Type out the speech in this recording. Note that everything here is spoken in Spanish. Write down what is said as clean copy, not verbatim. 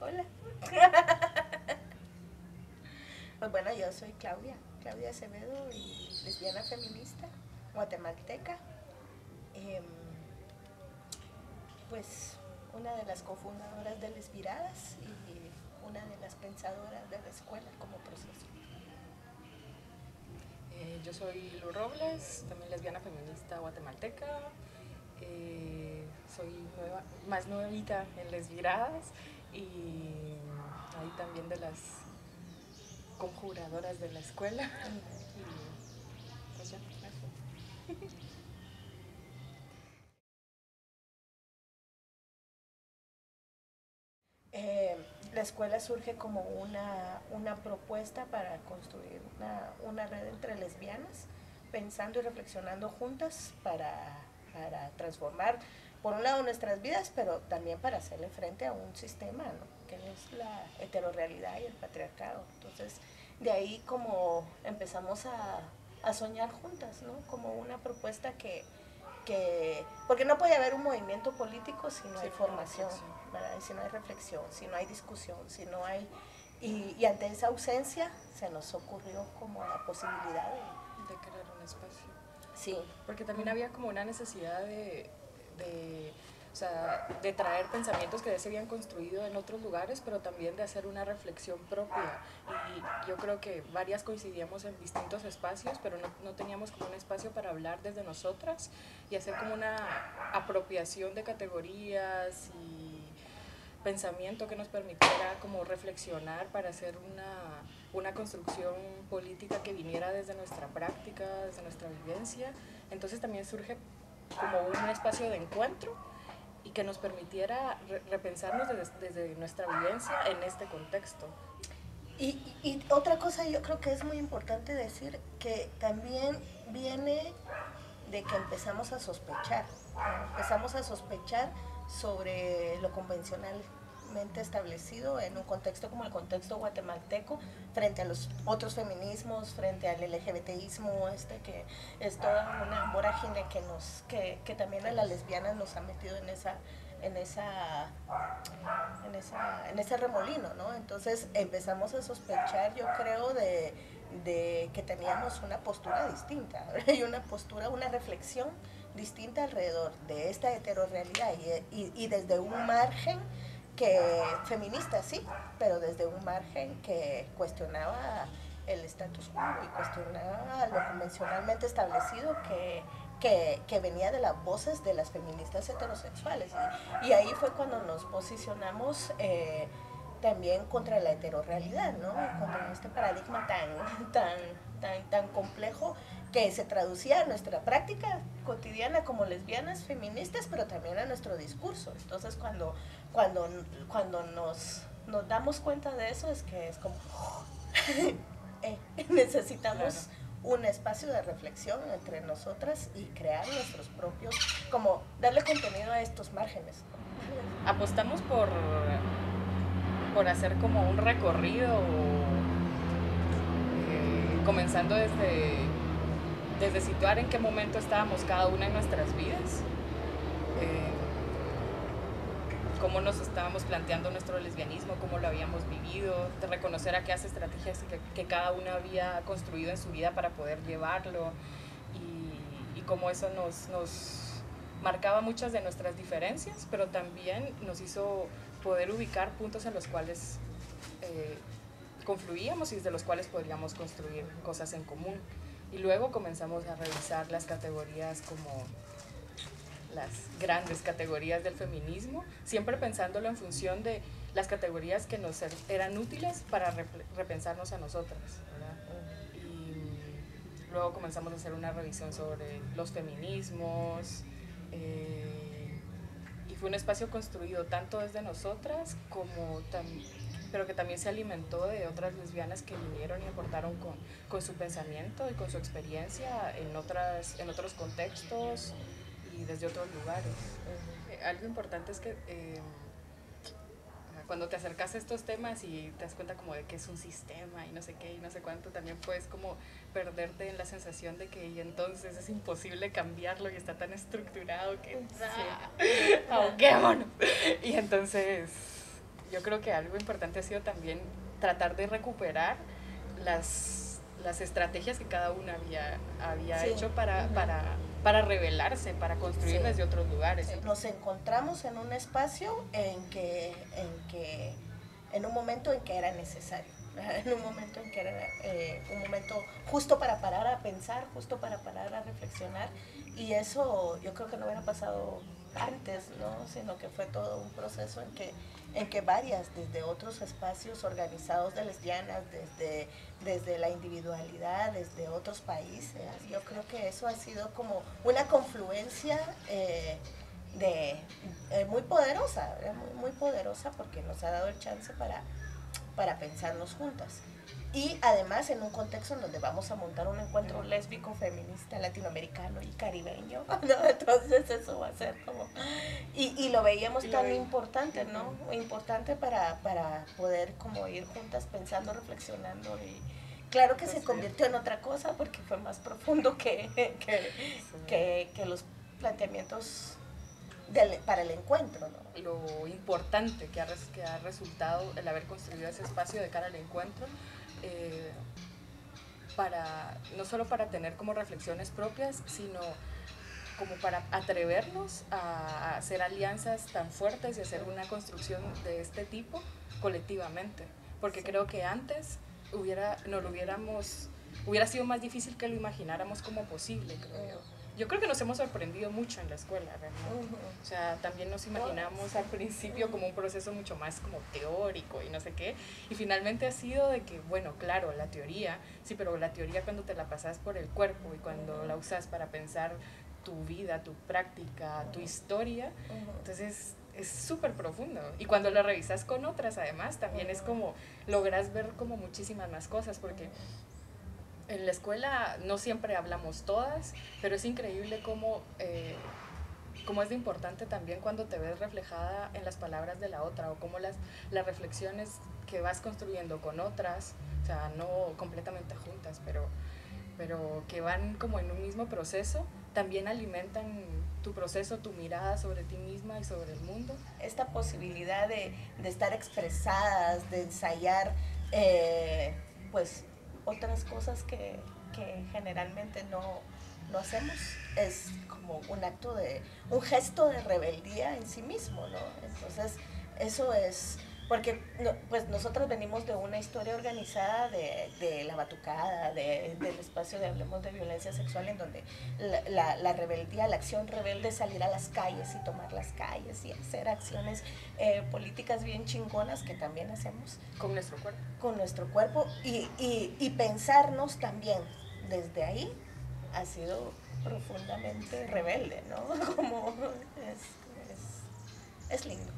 Hola. Pues bueno, yo soy Claudia Acevedo y lesbiana feminista, guatemalteca. Em, pues una de las cofundadoras de Lesviradas y una de las pensadoras de la escuela como proceso. Yo soy Lu Robles, también lesbiana feminista guatemalteca. Soy más nuevita en Lesviradas y ahí también de las conjuradoras de la escuela. Y pues ya, eso. Eh, la escuela surge como una propuesta para construir una red entre lesbianas, pensando y reflexionando juntas para transformar, por un lado, nuestras vidas, pero también para hacerle frente a un sistema, ¿no?, que es la heterorrealidad y el patriarcado. Entonces, de ahí como empezamos a soñar juntas, ¿no?, como una propuesta porque no puede haber un movimiento político si no hay formación, ¿verdad? Si no hay reflexión, si no hay discusión, si no hay... Y ante esa ausencia se nos ocurrió como la posibilidad De crear un espacio. Sí. Porque también había como una necesidad o sea, de traer pensamientos que ya se habían construido en otros lugares, pero también de hacer una reflexión propia. Y yo creo que varias coincidíamos en distintos espacios, pero no teníamos como un espacio para hablar desde nosotras y hacer como una apropiación de categorías y pensamiento que nos permitiera como reflexionar para hacer una construcción política que viniera desde nuestra práctica, desde nuestra vivencia. Entonces también surge como un espacio de encuentro y que nos permitiera repensarnos desde nuestra vivencia en este contexto. Y otra cosa yo creo que es muy importante decir, que también viene de que empezamos a sospechar, ¿no? Empezamos a sospechar sobre lo convencionalmente establecido en un contexto como el contexto guatemalteco, frente a los otros feminismos, frente al LGBTismo, que es toda una vorágine que también a las lesbianas nos ha metido en ese remolino, ¿no? Entonces empezamos a sospechar, yo creo, de que teníamos una postura distinta, ¿verdad? Y una reflexión distinta alrededor de esta heterorrealidad y desde un margen que feminista, sí, pero desde un margen que cuestionaba el status quo y cuestionaba lo convencionalmente establecido que venía de las voces de las feministas heterosexuales. Y ahí fue cuando nos posicionamos también contra la heterorrealidad, ¿no? Contra este paradigma tan complejo que se traducía a nuestra práctica cotidiana como lesbianas feministas, pero también a nuestro discurso. Entonces, cuando nos damos cuenta de eso, es que es como... necesitamos... Claro, un espacio de reflexión entre nosotras y crear nuestros propios, como darle contenido a estos márgenes. Apostamos por hacer como un recorrido, comenzando desde situar en qué momento estábamos cada una en nuestras vidas, cómo nos estábamos planteando nuestro lesbianismo, cómo lo habíamos vivido, de reconocer aquellas estrategias que cada una había construido en su vida para poder llevarlo y cómo eso nos marcaba muchas de nuestras diferencias, pero también nos hizo poder ubicar puntos en los cuales confluíamos y desde los cuales podríamos construir cosas en común. Y luego comenzamos a revisar las categorías como las grandes categorías del feminismo, siempre pensándolo en función de las categorías que nos eran útiles para repensarnos a nosotras, ¿verdad? Y luego comenzamos a hacer una revisión sobre los feminismos, y fue un espacio construido tanto desde nosotras pero que también se alimentó de otras lesbianas que vinieron y aportaron con su pensamiento y con su experiencia en otros contextos y desde otros lugares. Algo importante es que cuando te acercas a estos temas y te das cuenta como de que es un sistema y no sé qué y no sé cuánto, también puedes como perderte en la sensación de que y entonces es imposible cambiarlo y está tan estructurado que ahoguémonos. Y entonces yo creo que algo importante ha sido también tratar de recuperar las estrategias que cada una había hecho para rebelarse, para construir desde otros lugares. Sí. Nos encontramos en un espacio en un momento en que era necesario, en un momento en que era un momento justo para parar a pensar, justo para parar a reflexionar, y eso yo creo que no hubiera pasado antes, ¿no? Sino que fue todo un proceso en que varias, desde otros espacios organizados de lesbianas, desde la individualidad, desde otros países, yo creo que eso ha sido como una confluencia muy poderosa, muy poderosa, porque nos ha dado el chance para pensarnos juntas. Y además en un contexto en donde vamos a montar un encuentro lésbico, feminista, latinoamericano y caribeño, ¿no? Entonces eso va a ser como... Y lo veíamos tan importante, ¿no? Importante para poder como ir juntas pensando, reflexionando, y claro que se convirtió en otra cosa porque fue más profundo que los planteamientos para el encuentro, ¿no? Lo importante que ha resultado el haber construido ese espacio de cara al encuentro, no solo para tener como reflexiones propias, sino como para atrevernos a hacer alianzas tan fuertes y hacer una construcción de este tipo colectivamente, porque creo que antes hubiera sido más difícil que lo imagináramos como posible, creo yo. Yo creo que nos hemos sorprendido mucho en la escuela, realmente. O sea, también nos imaginamos al principio como un proceso mucho más como teórico y no sé qué, y finalmente ha sido de que, bueno, claro, la teoría, sí, pero la teoría cuando te la pasas por el cuerpo y cuando la usas para pensar tu vida, tu práctica, tu historia, entonces es súper profundo. Y cuando lo revisas con otras, además, también es como, logras ver como muchísimas más cosas, porque en la escuela no siempre hablamos todas, pero es increíble cómo es de importante también cuando te ves reflejada en las palabras de la otra, o cómo las reflexiones que vas construyendo con otras, o sea, no completamente juntas, pero que van como en un mismo proceso, también alimentan tu proceso, tu mirada sobre ti misma y sobre el mundo. Esta posibilidad de estar expresadas, de ensayar, pues otras cosas que generalmente no hacemos, es como un gesto de rebeldía en sí mismo, ¿no? Entonces eso es, porque pues nosotros venimos de una historia organizada de la batucada, del espacio de Hablemos de Violencia Sexual, en donde la rebeldía, la acción rebelde es salir a las calles y tomar las calles y hacer acciones políticas bien chingonas que también hacemos con nuestro cuerpo. Con nuestro cuerpo, y pensarnos también desde ahí ha sido profundamente rebelde, ¿no? Como es lindo.